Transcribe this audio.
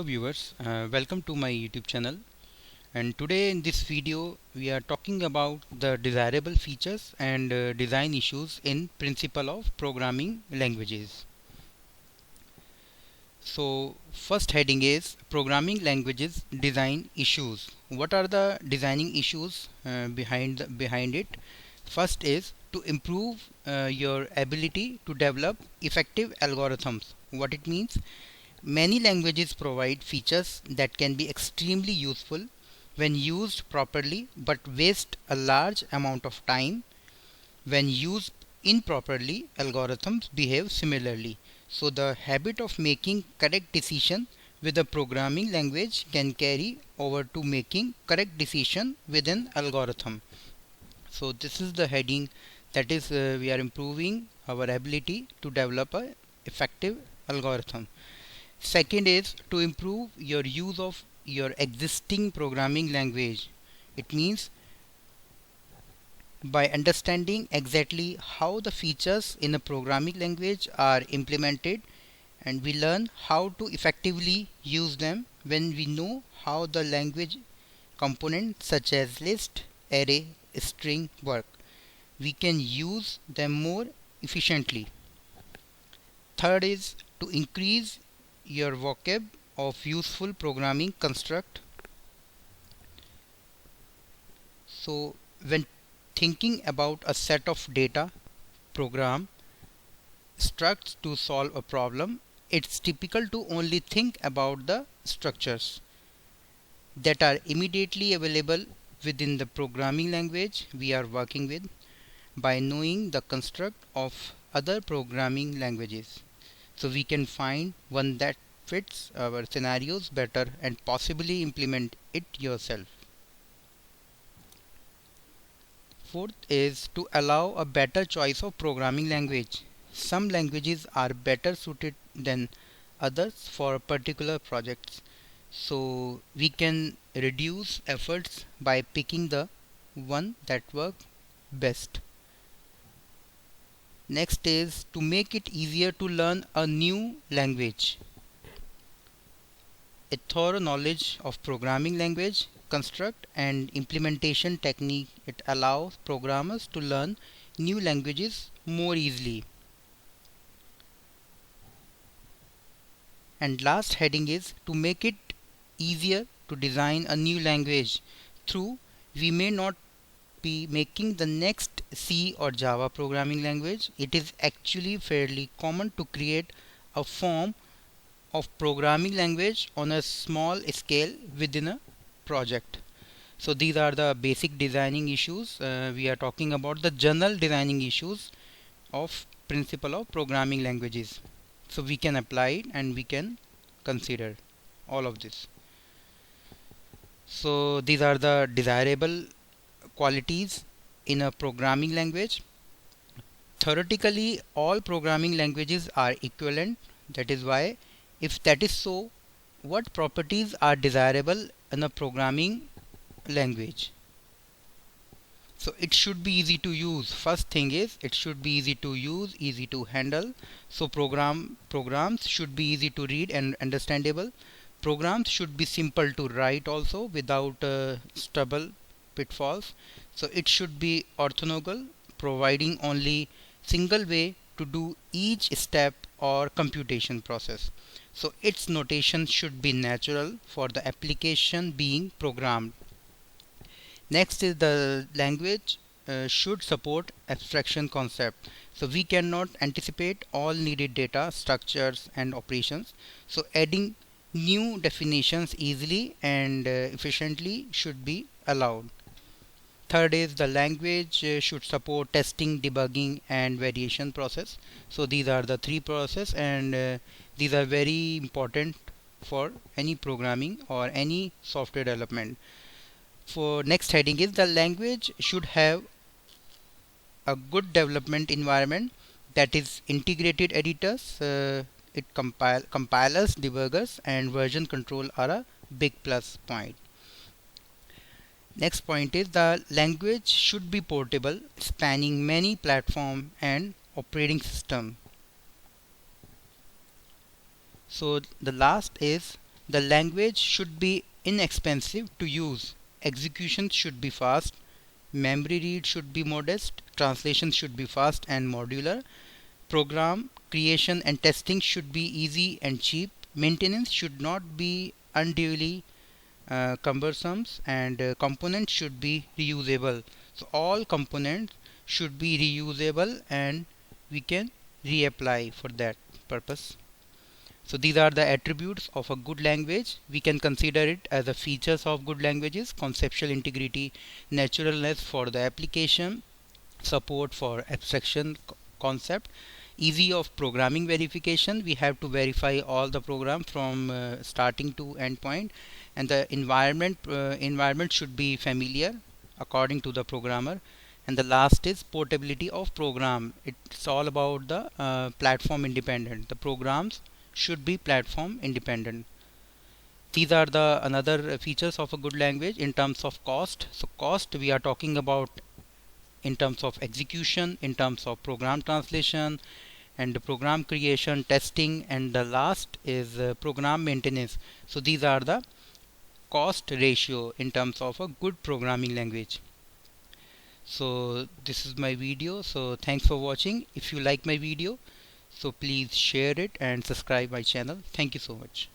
Viewers, welcome to my YouTube channel, and today in this video we are talking about the desirable features and design issues in principle of programming languages. So first heading is programming languages design issues. What are the designing issues behind it? First is to improve your ability to develop effective algorithms. What it means: many languages provide features that can be extremely useful when used properly but waste a large amount of time when used improperly. Algorithms behave similarly. So the habit of making correct decision with a programming language can carry over to making correct decision with an algorithm. So this is the heading, that is we are improving our ability to develop a effective algorithm. Second is to improve your use of your existing programming language. It means by understanding exactly how the features in a programming language are implemented, and we learn how to effectively use them. When we know how the language components such as list, array, string work, we can use them more efficiently. Third is to increase your vocab of useful programming construct. So when thinking about a set of data program structs to solve a problem, it's typical to only think about the structures that are immediately available within the programming language we are working with. By knowing the construct of other programming languages, so we can find one that fits our scenarios better and possibly implement it yourself. Fourth is to allow a better choice of programming language. Some languages are better suited than others for particular projects, so we can reduce efforts by picking the one that works best. Next is to make it easier to learn a new language. A thorough knowledge of programming language construct and implementation technique, it allows programmers to learn new languages more easily. And last heading is to make it easier to design a new language. Through we may not be making the next C or Java programming language, it is actually fairly common to create a form of programming language on a small scale within a project. So these are the basic designing issues. We are talking about the general designing issues of principle of programming languages. So we can apply it and we can consider all of this. So these are the desirable qualities in a programming language. Theoretically, all programming languages are equivalent. That is why, if that is so, what properties are desirable in a programming language? So it should be easy to use. First thing is it should be easy to use, easy to handle. So programs should be easy to read and understandable. Programs should be simple to write also without stubble pitfalls. So it should be orthogonal, providing only single way to do each step or computation process. So its notation should be natural for the application being programmed. Next is the language should support abstraction concept. So we cannot anticipate all needed data structures and operations. So adding new definitions easily and efficiently should be allowed. Third is the language should support testing, debugging and variation process. So these are the three process, and these are very important for any programming or any software development. For next heading is the language should have a good development environment, that is integrated editors, compilers, debuggers and version control are a big plus point. Next point is the language should be portable, spanning many platform and operating system. So the last is The language should be inexpensive to use. Execution should be fast. Memory read should be modest. Translation should be fast and modular. Program creation and testing should be easy and cheap. Maintenance should not be unduly cumbersome, and components should be reusable. So all components should be reusable and we can reapply for that purpose. So these are the attributes of a good language. We can consider it as the features of good languages: conceptual integrity, naturalness for the application, support for abstraction concept, easy of programming verification. We have to verify all the program from starting to endpoint, and the environment should be familiar according to the programmer. And the last is portability of program. It's all about the platform independent. The programs should be platform independent. These are the another features of a good language. In terms of cost, so cost we are talking about in terms of execution, in terms of program translation and the program creation, testing, and the last is program maintenance. So these are the cost ratio in terms of a good programming language. So this is my video. So thanks for watching. If you like my video, so please share it and subscribe my channel. Thank you so much.